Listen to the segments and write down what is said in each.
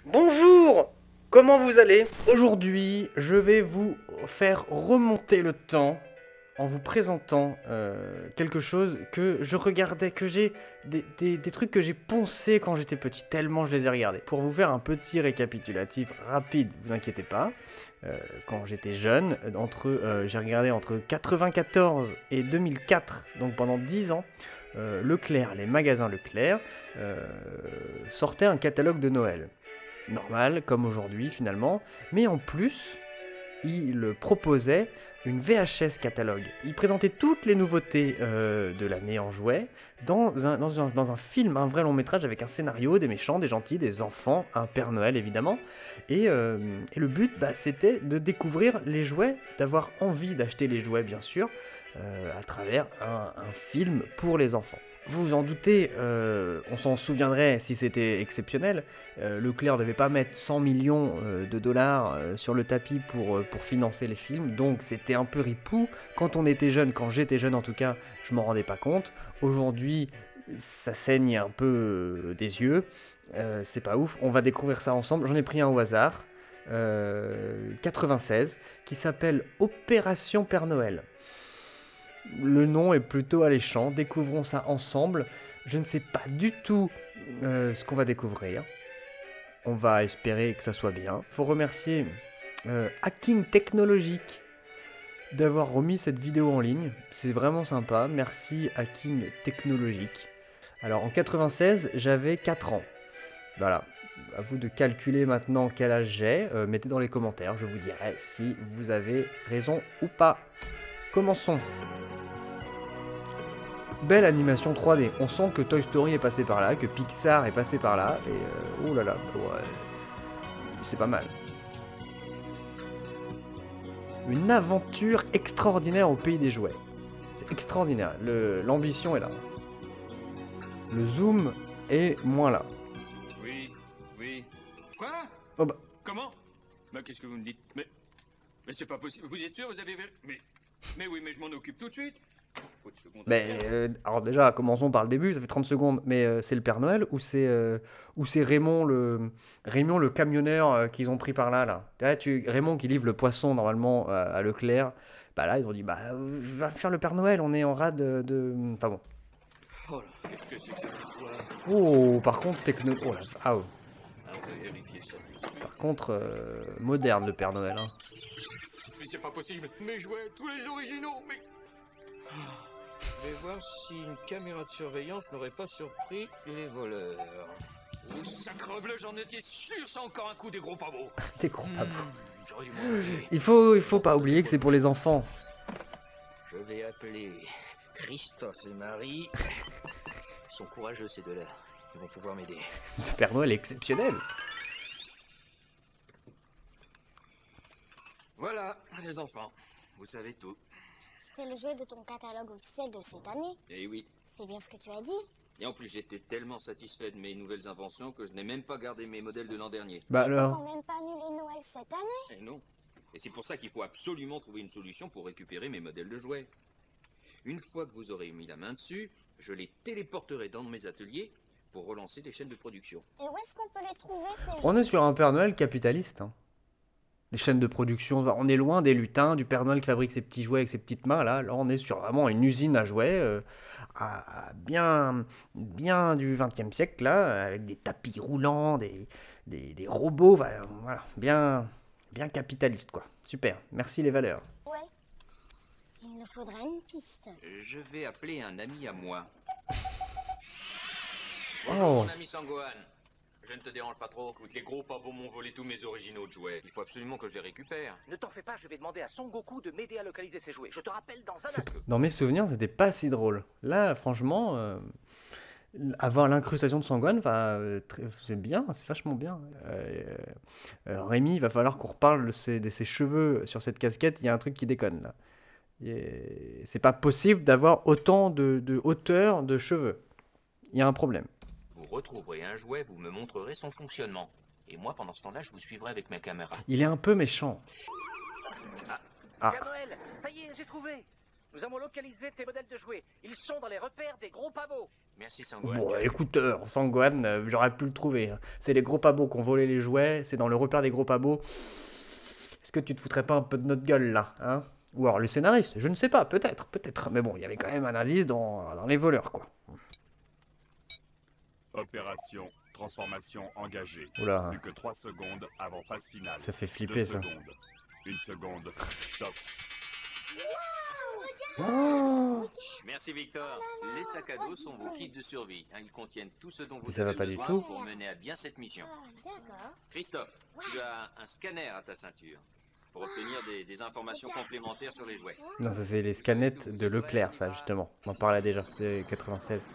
Bonjour, comment vous allez? Aujourd'hui, je vais vous faire remonter le temps en vous présentant quelque chose que je regardais, que j'ai des trucs que j'ai poncés quand j'étais petit, tellement je les ai regardés. Pour vous faire un petit récapitulatif rapide, vous inquiétez pas, quand j'étais jeune, j'ai regardé entre 94 et 2004, donc pendant 10 ans, Leclerc, les magasins Leclerc, sortaient un catalogue de Noël normal, comme aujourd'hui finalement, mais en plus, il proposait une VHS catalogue. Il présentait toutes les nouveautés de l'année en jouets dans un film, un vrai long métrage avec un scénario, des méchants, des gentils, des enfants, un Père Noël évidemment. Et le but, c'était de découvrir les jouets, d'avoir envie d'acheter les jouets bien sûr, à travers un film pour les enfants. Vous vous en doutez, on s'en souviendrait si c'était exceptionnel. Leclerc ne devait pas mettre 100 millions de dollars sur le tapis pour financer les films, donc c'était un peu ripou. Quand on était jeune, quand j'étais jeune en tout cas, je m'en rendais pas compte. Aujourd'hui, ça saigne un peu des yeux. C'est pas ouf. On va découvrir ça ensemble. J'en ai pris un au hasard. 96, qui s'appelle Opération Père Noël. Le nom est plutôt alléchant, découvrons ça ensemble. Je ne sais pas du tout ce qu'on va découvrir. On va espérer que ça soit bien. Il faut remercier Hacking Technologique d'avoir remis cette vidéo en ligne. C'est vraiment sympa. Merci Hacking Technologique. Alors en 96, j'avais 4 ans. Voilà. À vous de calculer maintenant quel âge j'ai. Mettez dans les commentaires, je vous dirai si vous avez raison ou pas. Commençons. Belle animation 3D. On sent que Toy Story est passé par là, que Pixar est passé par là. Et oh là là, ouais, c'est pas mal. Une aventure extraordinaire au pays des jouets. C'est extraordinaire. L'ambition est là. Le zoom est moins là. Oui, oui. Quoi? Oh bah. Comment? Bah qu'est-ce que vous me dites? Mais c'est pas possible. Vous êtes sûr? Vous avez... Mais oui, mais je m'en occupe tout de suite. Alors déjà, commençons par le début, ça fait 30 secondes, mais c'est le Père Noël ou c'est Raymond le camionneur qu'ils ont pris par là, là. Là Raymond qui livre le poisson normalement à Leclerc, bah là ils ont dit bah va faire le Père Noël, on est en rade Enfin bon. Oh là, qu'est-ce que c'est que cette histoire? Oh, par contre techno... Oh là, ah, oh. Ah, on va vérifier ça. Par contre moderne le Père Noël, hein. Mais c'est pas possible. Mes jouets, tous les originaux, mais... Je vais voir si une caméra de surveillance n'aurait pas surpris les voleurs. Oh, sacrebleu, j'en étais sûr, c'est encore un coup des gros pavots. Des gros pavots. J'aurais dû m'en douter. Il faut pas oublier que c'est pour les enfants. Je vais appeler Christophe et Marie. Ils sont courageux ces deux-là. Ils vont pouvoir m'aider. Ce Père Noël est exceptionnel. Voilà, les enfants, vous savez tout. C'était le jouet de ton catalogue officiel de cette année. Eh oui. C'est bien ce que tu as dit. Et en plus, j'étais tellement satisfait de mes nouvelles inventions que je n'ai même pas gardé mes modèles de l'an dernier. Bah Tu peux alors. quand même pas annuler Noël cette année. Eh non. Et c'est pour ça qu'il faut absolument trouver une solution pour récupérer mes modèles de jouets. Une fois que vous aurez mis la main dessus, je les téléporterai dans mes ateliers pour relancer des chaînes de production. Et où est-ce qu'on peut les trouver ces On jouets? est sur un Père Noël capitaliste, hein. Les chaînes de production, on est loin des lutins, du Père Noël qui fabrique ses petits jouets avec ses petites mains. Là on est sur vraiment une usine à jouets, bien du XXe siècle, là, avec des tapis roulants, des robots, voilà, bien capitaliste, quoi. Super, merci les valeurs. Ouais. Il nous faudrait une piste. Je vais appeler un ami à moi. Oh. Bonjour mon ami Sangohan. Je ne te dérange pas trop. Écoute, les gros pavots m'ont volé tous mes originaux de jouets. Il faut absolument que je les récupère. Ne t'en fais pas, je vais demander à Son Goku de m'aider à localiser ses jouets. Je te rappelle dans un instant. Dans mes souvenirs, c'était pas si drôle. Là, franchement, avoir l'incrustation de Sangwan, c'est bien, c'est vachement bien. Rémi, il va falloir qu'on reparle de ses cheveux sur cette casquette. Il y a un truc qui déconne là. C'est pas possible d'avoir autant de hauteur de cheveux. Il y a un problème. Vous retrouverez un jouet, vous me montrerez son fonctionnement. Et moi, pendant ce temps-là, je vous suivrai avec ma caméra. Il est un peu méchant. Ah. Père Noël, ça y est, j'ai trouvé. Nous avons localisé tes modèles de jouets. Ils sont dans les repères des gros pavots. Merci, Sangwan. Bon, écouteur, Sangwan, j'aurais pu le trouver, hein. C'est les gros pabots qui ont volé les jouets, c'est dans le repère des gros pabots. Est-ce que tu te foutrais pas un peu de notre gueule, là, hein? Ou alors le scénariste, je ne sais pas, peut-être. Mais bon, il y avait quand même un indice dans les voleurs, quoi. Opération transformation engagée. Oula, Plus que 3 secondes avant phase finale. ça fait 2 flipper, ça. secondes. 1 seconde. Stop. Oh, Merci Victor. Les sacs à dos sont vos kits de survie. Ils contiennent tout ce dont vous Mais ça va avez pas du besoin tout. pour mener à bien cette mission. Ah, d'accord. Christophe, tu as un scanner à ta ceinture pour obtenir des informations complémentaires sur les jouets. non, ça c'est les scanettes de Leclerc, ça, justement. On en parlait déjà, c'est 96.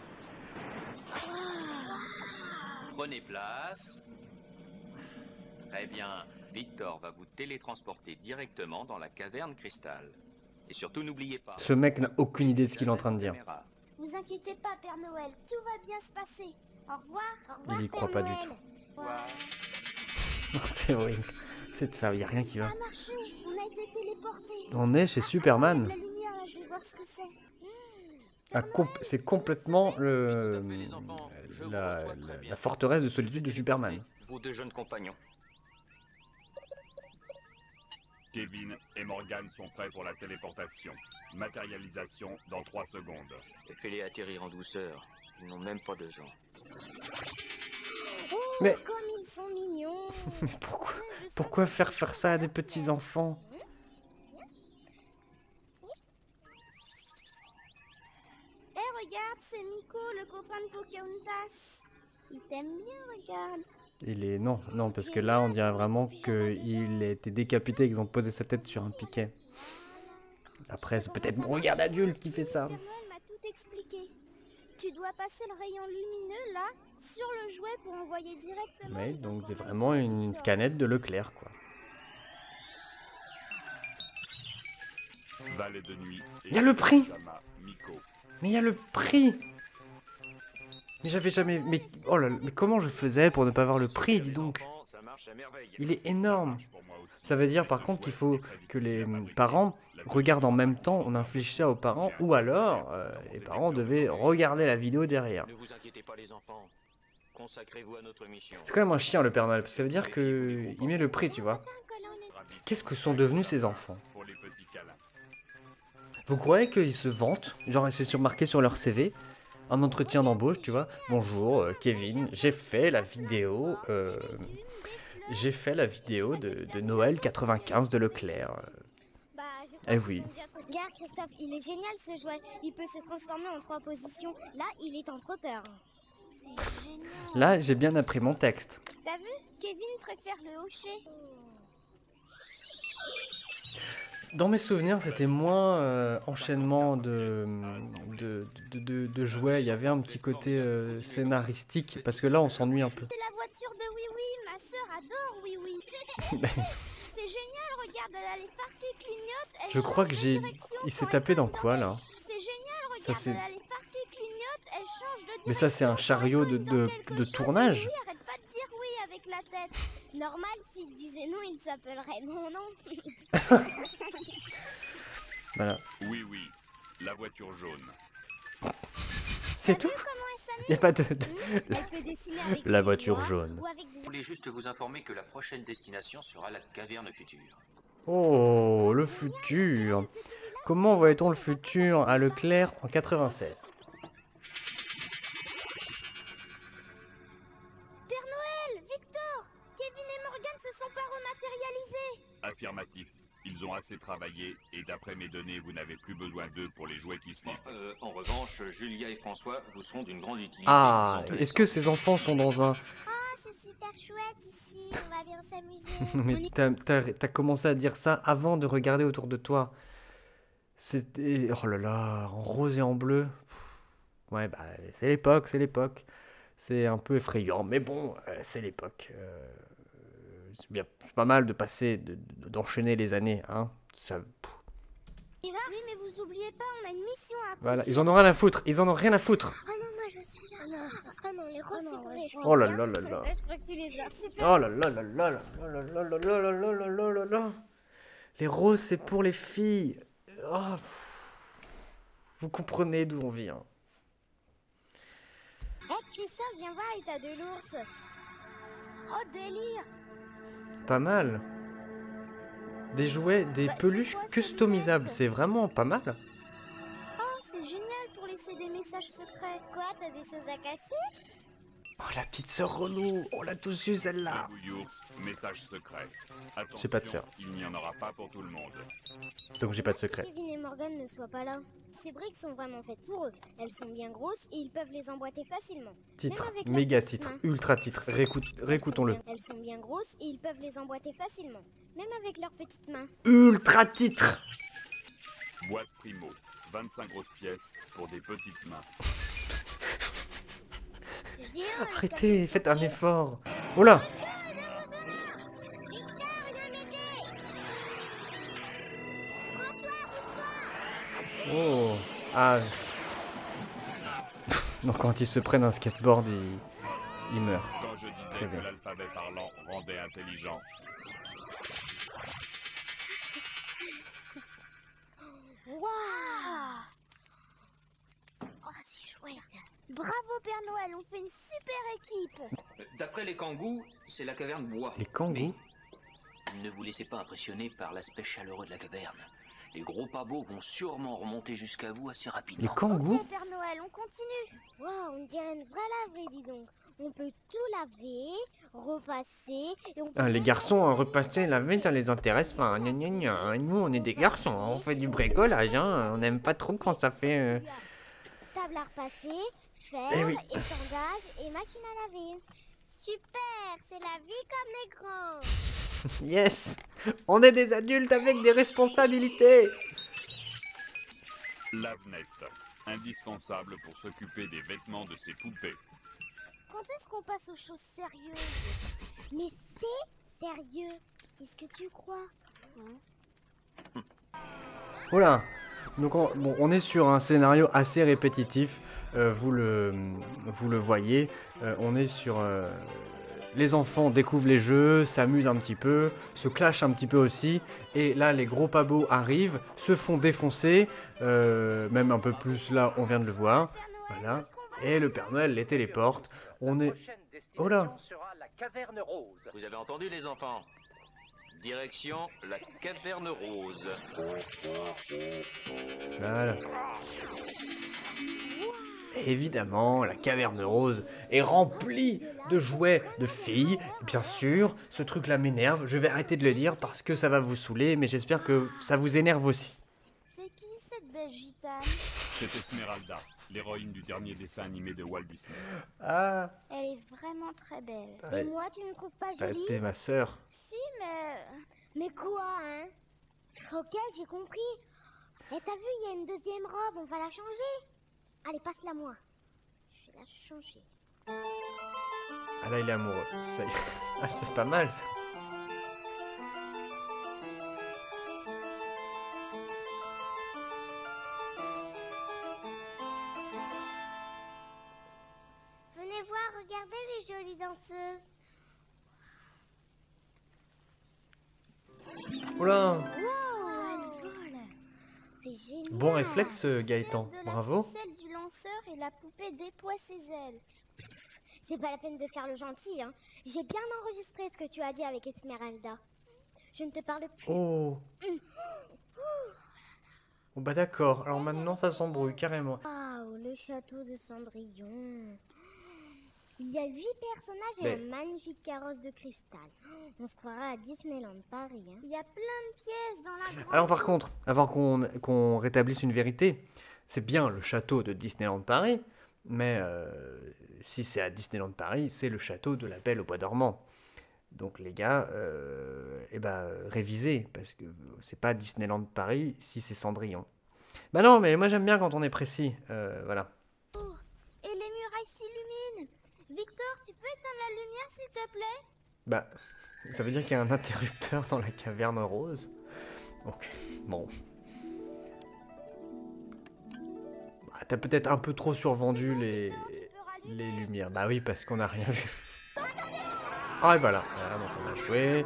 Prenez place. Très bien. Victor va vous télétransporter directement dans la caverne cristal. Et surtout, n'oubliez pas. Ce mec n'a aucune idée de ce qu'il est en train de dire. Caméra. Vous inquiétez pas, Père Noël, tout va bien se passer. Au revoir, au revoir, Il y Père croit pas du Noël. tout. Ouais. C'est horrible. C'est ça, y a rien qui Ça va. a marché, on a été téléportés. On est chez Superman. La lumière, là, je vais voir ce que c'est. Ah, c'est complètement le, Tout à fait, les enfants. Je vous la, reçois très la- bien. la forteresse de solitude de Superman. Vos 2 jeunes compagnons. Kevin et Morgan sont prêts pour la téléportation. Matérialisation dans 3 secondes. Et fais-les atterrir en douceur. Ils n'ont même pas 2 ans. Oh, Mais- comme ils sont mignons. Pourquoi, Je sens pourquoi que faire ça à des petits enfants? Eh, regarde, c'est Nico, le copain de Pocahontas. Il t'aime bien, regarde. Non, parce que là, on dirait vraiment qu'il a été décapité et qu'ils ont posé sa tête sur un piquet. Après, c'est peut-être mon regard d'adulte qui fait ça. Père Noël m'a tout expliqué. Tu dois passer le rayon lumineux, là, sur le jouet pour envoyer directement... Mais les donc, c'est informations vraiment au une lecteur. scanette de Leclerc, quoi. Valet de nuit. Y a le prix. Pyjama, Miko. Mais il y a le prix! Mais j'avais jamais... Mais, oh là là, mais comment je faisais pour ne pas avoir le prix, dis donc? Ça marche à merveille. Il est énorme. marche pour moi aussi. Ça veut dire Mais par ce contre qu'il jouet faut est très que difficile les à fabriquer. parents La regardent en même temps, on visualisation inflige ça aux parents, J'ai un ou alors détecteur les de parents devaient détecteur. regarder la vidéo derrière. Ne vous inquiétez pas, les enfants. Consacrez-vous à notre mission. C'est quand même un chien le Père Noël, parce que ça veut dire que il met le prix, tu vois. Qu'est-ce que sont devenus ces enfants? Pour les petits câlins. Vous croyez qu'ils se vantent? Genre c'est marqué sur leur CV, un entretien d'embauche, tu vois. Bonjour, Kevin, j'ai fait la vidéo de Noël 95 de Leclerc. Bah, j'ai Eh pas oui. besoin de dire quoi. Regarde, Christophe, il est génial ce jouet. Il peut se transformer en 3 positions. Là, il est en trotteur. C'est génial. Là, j'ai bien appris mon texte. T'as vu? Kevin préfère le hocher. Dans mes souvenirs, c'était moins enchaînement de jouets. Il y avait un petit côté scénaristique, parce que là, on s'ennuie un peu. C'est la voiture de Oui Oui. Ma sœur adore Oui Oui. C'est génial, regarde, elle a les phares qui clignotent. Elle Je crois que change de j'ai... direction Il s'est pour tapé être dans dedans. quoi, là? C'est génial, Ça, regarde, c'est- elle a les phares qui clignotent, elle change de direction. Mais ça, c'est un chariot pour être dans quelque de chose. tournage. Oui, arrête pas de dire oui avec la tête. Normal, s'il disait non, il s'appellerait non, non. Voilà. Oui, oui. La voiture jaune. C'est T'as tout? vu comment elle s'amuse? Il n'y a pas de... Elle peut dessiner avec La ses voiture doigts jaune. ou avec Je des... voulais juste vous informer que la prochaine destination sera la caverne future. Oh, le futur. Comment voyait-on le futur à Leclerc en 96? Père Noël, Victor, Kevin et Morgan se sont pas rematérialisés. Affirmatif. Ils ont assez travaillé et d'après mes données, vous n'avez plus besoin d'eux pour les jouets qui suivent. En revanche, Julia et François vous seront d'une grande utilité. Ah, Ils sont est-ce que ces enfants sont dans un... Ah, c'est super chouette ici, on va bien s'amuser. Mais t'as commencé à dire ça avant de regarder autour de toi. C'était... Oh là là, en rose et en bleu. Ouais, bah, c'est l'époque, c'est l'époque. C'est un peu effrayant, mais bon, c'est l'époque. C'est bien, c'est pas mal de passer, d'enchaîner les années, hein. Ça... Oui, mais vous oubliez pas, on a une mission à accomplir. Voilà, ils en ont rien à foutre, ils en ont rien à foutre. Ah non, moi je suis là. Ah non, les roses c'est pour les filles. Oh là là là là. Je crois que tu les as. Super. Oh là là là là là là là là là là là là là là là. Les roses, c'est pour les filles. Oh. Vous comprenez d'où on vient. Hé, Christophe, viens voir l'état de l'ours. Oh, délire. Pas mal. Des jouets, des Bah, c'est peluches quoi, ces customisables, lunettes? c'est vraiment pas mal. Oh, c'est génial pour laisser des messages secrets. Quoi, t'as des choses à cacher? Oh, la petite sœur relou, on l'a tous eu celle-là. Bouillours, message secret. Attention, J'ai pas de sœur. il n'y en aura pas pour tout le monde. Donc j'ai pas de secret. Kevin et Morgan ne soient pas là. Ces briques sont vraiment faites pour eux. Elles sont bien grosses et ils peuvent les emboîter facilement. Titre, Même avec leurs méga petites titre, mains. ultra titre, réécoutons-le. Elles sont bien grosses et ils peuvent les emboîter facilement. Même avec leurs petites mains. Ultra titre. Boîte primo, 25 grosses pièces pour des petites mains. Géant, les Arrêtez, camions faites un chantiers. effort. Oh là. Oh. Ah. Donc quand ils se prennent un skateboard, ils meurent. Quand je Très disais bien. que l'alphabet parlant rendait intelligent, Waouh! Oh, c'est chouette. Bravo Père Noël, on fait une super équipe. D'après les kangous, c'est la caverne bois. Les kangous. Mais ne vous laissez pas impressionner par l'aspect chaleureux de la caverne. Les gros pabots vont sûrement remonter jusqu'à vous assez Les rapidement. kangous. Ok Père Noël, on continue. Waouh, on dirait une vraie laverie, dis donc. On peut tout laver, repasser et on peut Ah, les même garçons, repasser, laver, ça les intéresse. Enfin, gna gna gna. Nous, on est des garçons, on fait du bricolage. Hein. On n'aime pas trop quand ça fait. table à repasser, fer, Eh oui. étendage et machine à laver. Super, c'est la vie comme les grands. Yes. On est des adultes avec des responsabilités. lave-net, indispensable pour s'occuper des vêtements de ses poupées. Quand est-ce qu'on passe aux choses sérieuses? Mais c'est sérieux. Qu'est-ce que tu crois? Voilà. Donc bon, on est sur un scénario assez répétitif. Vous le voyez. On est sur les enfants découvrent les jeux, s'amusent un petit peu, se clashent un petit peu aussi. Et là, les gros pabots arrivent, se font défoncer. Même un peu plus là, on vient de le voir. Voilà. Et le Père Noël les téléporte. On est. Oh là. Sera la caverne rose. Vous avez entendu les enfants? Direction la caverne rose. Voilà. Évidemment, la caverne rose est remplie de jouets de filles. Bien sûr, ce truc-là m'énerve. Je vais arrêter de le dire parce que ça va vous saouler, mais j'espère que ça vous énerve aussi. C'est qui cette belle gitane? C'est Esmeralda, l'héroïne du dernier dessin animé de Walt Disney. Ah, Elle est vraiment très belle. Ouais. Et moi, tu ne trouves pas jolie? t'es ma sœur. Si, mais... Mais quoi, hein? Ok, j'ai compris. Et t'as vu, il y a une deuxième robe, on va la changer. Allez, passe-la moi. Je vais la changer. Ah là, il est amoureux. Ça y est. Ah, c'est pas mal ça. Venez voir, regardez les jolies danseuses. Oula. Wow, elle vole. C'est génial. Bon réflexe, Celle Gaëtan. de la Bravo. ficelle du lanceur et la poupée déploie ses ailes. C'est pas la peine de faire le gentil, hein. J'ai bien enregistré ce que tu as dit avec Esmeralda. Je ne te parle plus. Oh. Oh bah d'accord. Alors maintenant, ça s'embrouille carrément. Waouh, le château de Cendrillon. Il y a 8 personnages et Mais- un magnifique carrosse de cristal. On se croirait à Disneyland Paris. Hein. Il y a plein de pièces dans la grande... Alors par contre, avant qu'on rétablisse une vérité, c'est bien le château de Disneyland Paris, mais si c'est à Disneyland Paris, c'est le château de la Belle au Bois dormant. Donc les gars, révisez, parce que c'est pas Disneyland Paris si c'est Cendrillon. Bah non, mais moi j'aime bien quand on est précis, voilà. Et les murailles s'illuminent. Victor, tu peux éteindre la lumière s'il te plaît? Bah, ça veut dire qu'il y a un interrupteur dans la caverne rose. Ok, bon. Bah, t'as peut-être un peu trop survendu les lumières. Bah oui, parce qu'on n'a rien vu. Ah et voilà, voilà, donc on a joué.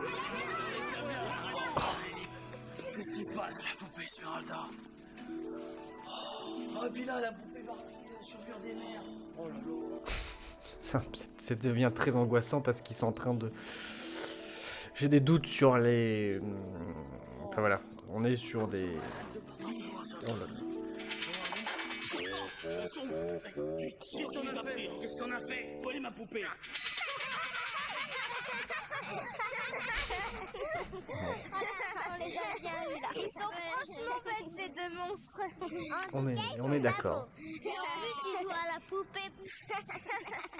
Qu'est-ce qui se passe, la poupée Esmeralda? Oh, et puis là, la poupée Barbie sur mur des mers. Oh là là. Ça devient très angoissant parce qu'ils sont en train de... J'ai des doutes sur les... Enfin voilà, on est sur des... Oh là là. Qu'est-ce qu'on a fait? Volez ma poupée. On les a bien eu là. Ils sont franchement bêtes ces deux monstres. On est d'accord. J'ai envie qu'ils jouent à la poupée.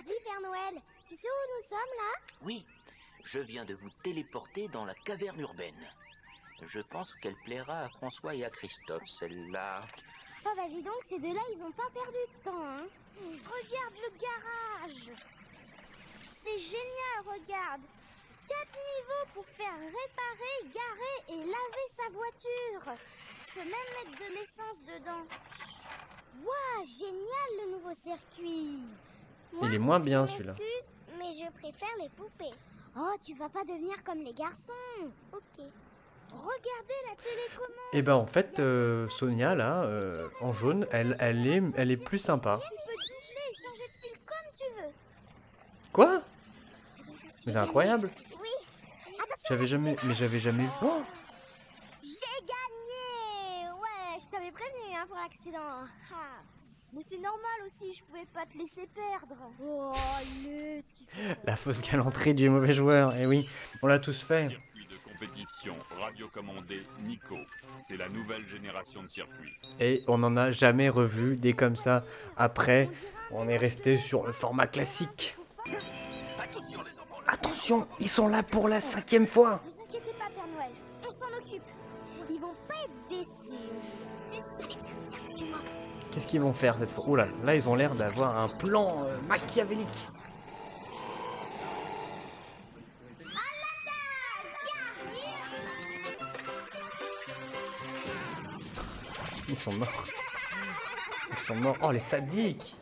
Dis Père Noël, tu sais où nous sommes là? Oui, je viens de vous téléporter dans la caverne urbaine. Je pense qu'elle plaira à François et à Christophe, celle-là. Oh bah dis donc, ces deux-là, ils ont pas perdu de temps, hein. Regarde le garage. C'est génial, regarde. 4 niveaux pour faire réparer, garer et laver sa voiture. Tu peux même mettre de l'essence dedans. Waouh, génial le nouveau circuit. Il est moins bien, je celui-là. m'excuse, mais je préfère les poupées. Oh, tu vas pas devenir comme les garçons. Ok. Regardez la télécommande. Et ben en fait, Sonia là, en jaune, elle est plus sympa. Tu peux doubler et changer de fil comme tu veux. Quoi? Mais c'est incroyable. Oui. Attention, J'avais jamais vu. Oh, j'ai gagné. Ouais, je t'avais prévenu hein, pour l'accident. Ah. Mais c'est normal aussi, je pouvais pas te laisser perdre. Oh, allez, ce qu'il faut. la fausse galanterie du mauvais joueur. Et oui, on l'a tous fait. Circuit de compétition radiocommandé Nico. C'est la nouvelle génération de circuits. Et on n'en a jamais revu des comme ça. Après, on est resté sur le format classique. Attention les enfants. Attention, ils sont là pour la 5e fois. Ne vous inquiétez pas, Père Noël, on s'en occupe. Ils vont pas être déçus. Qu'est-ce qu'ils vont faire cette fois? Oh là, là ils ont l'air d'avoir un plan machiavélique. Ils sont morts. Ils sont morts. Oh les sadiques.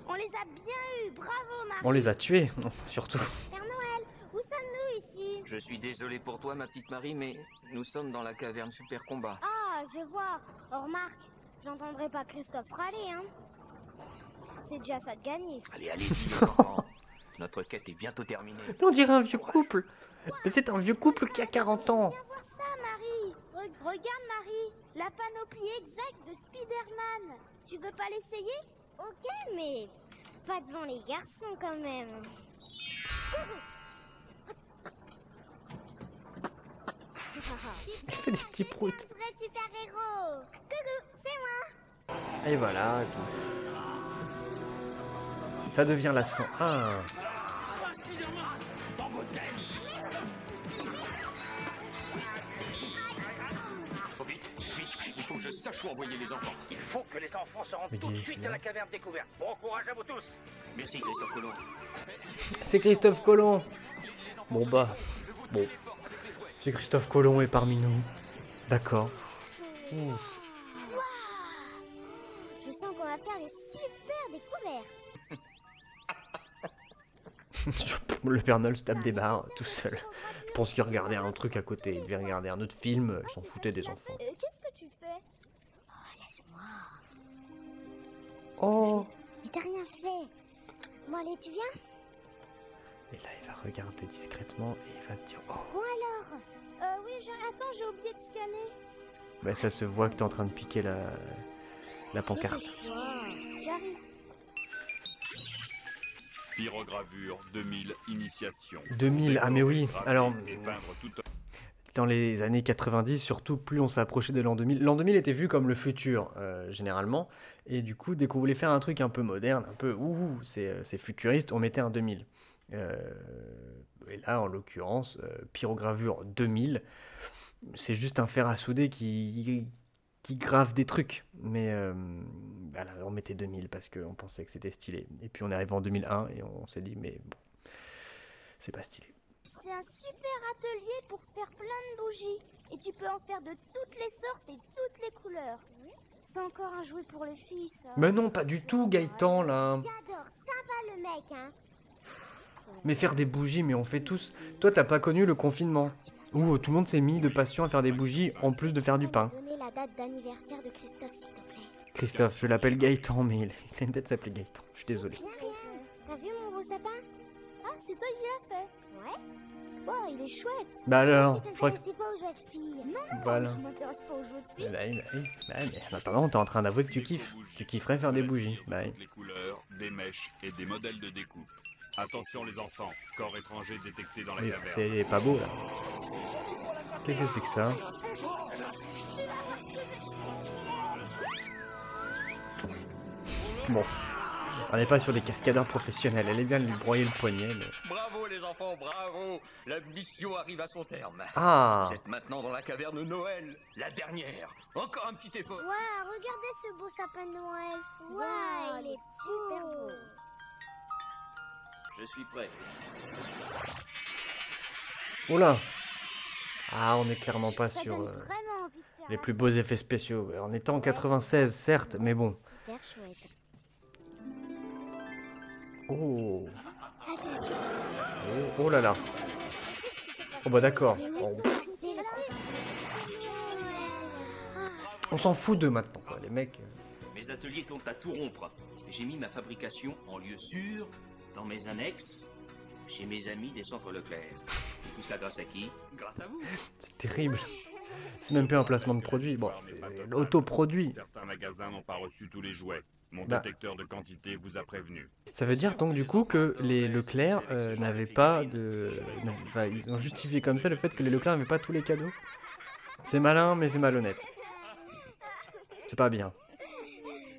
On les a bien eus, bravo Marie. On les a tués, surtout. Père Noël, où sommes-nous ici? Je suis désolé pour toi, ma petite Marie, mais nous sommes dans la caverne Super Combat. Ah, je vois. Oh, remarque, j'entendrai pas Christophe râler, hein. C'est déjà ça de gagner. Allez, allez-y, les enfants. Notre quête est bientôt terminée. On dirait un vieux couple. Mais c'est un vieux couple qui a 40 ans. Viens voir ça, Marie. Regarde, Marie, la panoplie exacte de Spider-Man. Tu veux pas l'essayer? Ok, mais pas devant les garçons quand même. Il fait des petits proutes. Un vrai super-héros. Coucou, c'est moi. Et voilà. Et tout. Ça devient la 101. Vite, vite, il faut que je sache où envoyer les enfants. Il faut que les enfants se rendent Mais tout de qu'est-ce suite qu'il y a à la caverne découverte. Bon courage à vous tous. Merci, Christophe Colomb. C'est Christophe Colomb. Bon bah. Bon. C'est Christophe Colomb est parmi nous. D'accord. Ouh. Waouh. Je sens qu'on va faire des super découvertes. Le Père Noël se tape des barres tout seul. Je pense qu'il regardait un truc à côté. Il devait regarder un autre film. Ils s'en foutaient des enfants. Qu'est-ce que tu fais? Oh, laisse-moi. Oh. Mais t'as rien fait. Bon, allez, tu viens? Et là, il va regarder discrètement et il va te dire oh. Bon alors. Oui, attends, j'ai oublié de scanner. Mais ça se voit que t'es en train de piquer la pancarte. J'arrive. Pyrogravure 2000 initiation. 2000, ah mais oui. Graver Alors, et peindre tout- dans les années 90, surtout, plus on s'approchait de l'an 2000. L'an 2000 était vu comme le futur, généralement. Et du coup, dès qu'on voulait faire un truc un peu moderne, un peu ouh, c'est futuriste, on mettait un 2000. Et là, en l'occurrence, pyrogravure 2000, c'est juste un fer à souder qui grave des trucs. Mais voilà, on mettait 2000 parce qu'on pensait que c'était stylé. Et puis on est arrivé en 2001 et on s'est dit, mais bon, c'est pas stylé. C'est un super atelier pour faire plein de bougies. Et tu peux en faire de toutes les sortes et toutes les couleurs. C'est encore un jouet pour les filles, ça. Mais non, pas du tout, Gaëtan, là. J'adore, sympa le mec, hein. Mais faire des bougies, mais on fait tous. Toi, t'as pas connu le confinement où tout le monde s'est mis de passion à faire des bougies en plus de faire du pain. Donner la date d'anniversaire de Christophe, s'il te plaît. Christophe, je l'appelle Gaëtan, mais il a une tête s'appeler Gaëtan. Je suis désolé. Bien rien. T'as vu mon beau sapin? Ah, c'est toi qui l'as fait. Ouais. Oh, il est chouette. Bah alors, Tu je crois que... t'intéressais pas aux jeux de filles. Non, Voilà. je m'intéresse pas aux jeux de filles. Bah oui. Bah, mais en attendant, t'es en train d'avouer que tu kiffes. Tu kifferais faire des bougies. Bah oui. Les couleurs, des mèches et des modèles de découpe. Attention les enfants, corps étranger détecté dans la Oui, caverne. c'est pas beau là. Qu'est-ce que c'est que ça? Bon, on n'est pas sur des cascadeurs professionnels. Elle est bien de lui broyer le poignet, mais... Bravo les enfants, bravo. La mission arrive à son terme. Ah! Vous êtes maintenant dans la caverne Noël, la dernière. Encore un petit effort. Waouh, regardez ce beau sapin de Noël. Waouh, il est super beau. Je suis prêt. Oh là! Ah, on n'est clairement pas Ça sur donne vraiment envie de faire les un plus beaux effets spéciaux. On était en 96, certes, mais bon. super chouette. Oh! Oh là là! Oh bah d'accord. Mais où Oh, sont passés les on s'en fout d'eux maintenant, quoi. Les mecs... Mes ateliers comptent à tout rompre. J'ai mis ma fabrication en lieu sûr, dans mes annexes, chez mes amis des centres Leclerc. Et tout ça grâce à qui? Grâce à vous. C'est terrible. C'est même plus un placement de produit. Bon, l'autoproduit. Certains magasins n'ont pas reçu tous les jouets. Mon Bah. détecteur de quantité vous a prévenu. Ça veut dire donc du coup que les Leclerc n'avaient pas de... Enfin, ils ont justifié comme ça le fait que les Leclerc n'avaient pas tous les cadeaux. C'est malin, mais c'est malhonnête. C'est pas bien.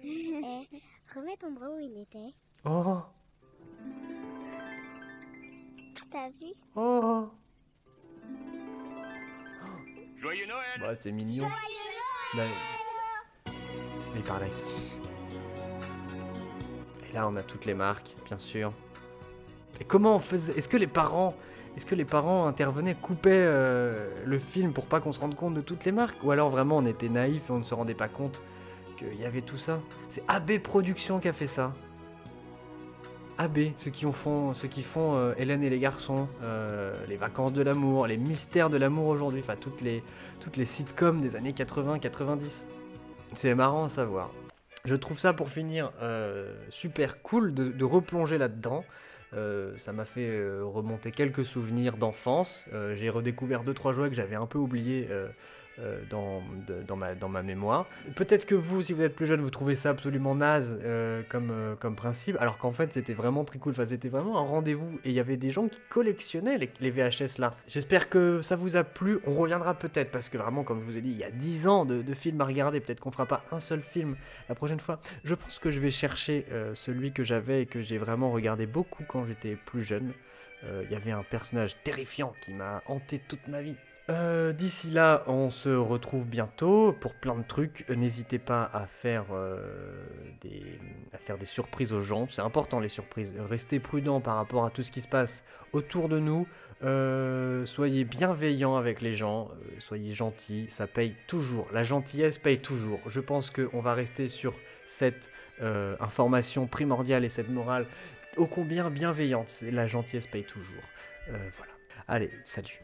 Eh, remets ton bras où il était. Oh! T'as vu? Oh! Joyeux Noël. Bah, c'est mignon. Là, mais par là qui? Et là, on a toutes les marques, bien sûr. Et comment on faisait? Est-ce que les parents intervenaient, coupaient le film pour pas qu'on se rende compte de toutes les marques? Ou alors vraiment on était naïfs et on ne se rendait pas compte qu'il y avait tout ça? C'est AB Productions qui a fait ça. AB, ceux qui font Hélène et les garçons, les vacances de l'amour, les mystères de l'amour aujourd'hui, enfin toutes les sitcoms des années 80-90. C'est marrant à savoir. Je trouve ça, pour finir, super cool de replonger là-dedans. Ça m'a fait remonter quelques souvenirs d'enfance. J'ai redécouvert 2-3 jouets que j'avais un peu oubliés dans ma mémoire. Peut-être que vous, si vous êtes plus jeune, vous trouvez ça absolument naze comme principe, alors qu'en fait c'était vraiment très cool. Enfin, c'était vraiment un rendez-vous et il y avait des gens qui collectionnaient les VHS là. J'espère que ça vous a plu. On reviendra peut-être parce que vraiment, comme je vous ai dit, il y a 10 ans de films à regarder. Peut-être qu'on fera pas un seul film la prochaine fois. Je pense que je vais chercher celui que j'avais et que j'ai vraiment regardé beaucoup quand j'étais plus jeune. Il y avait un personnage terrifiant qui m'a hanté toute ma vie. D'ici là, on se retrouve bientôt pour plein de trucs. N'hésitez pas à faire des surprises aux gens. C'est important, les surprises. Restez prudents par rapport à tout ce qui se passe autour de nous. Soyez bienveillants avec les gens. Soyez gentils. Ça paye toujours. La gentillesse paye toujours. Je pense qu'on va rester sur cette information primordiale et cette morale ô combien bienveillante. La gentillesse paye toujours. Voilà. Allez, salut.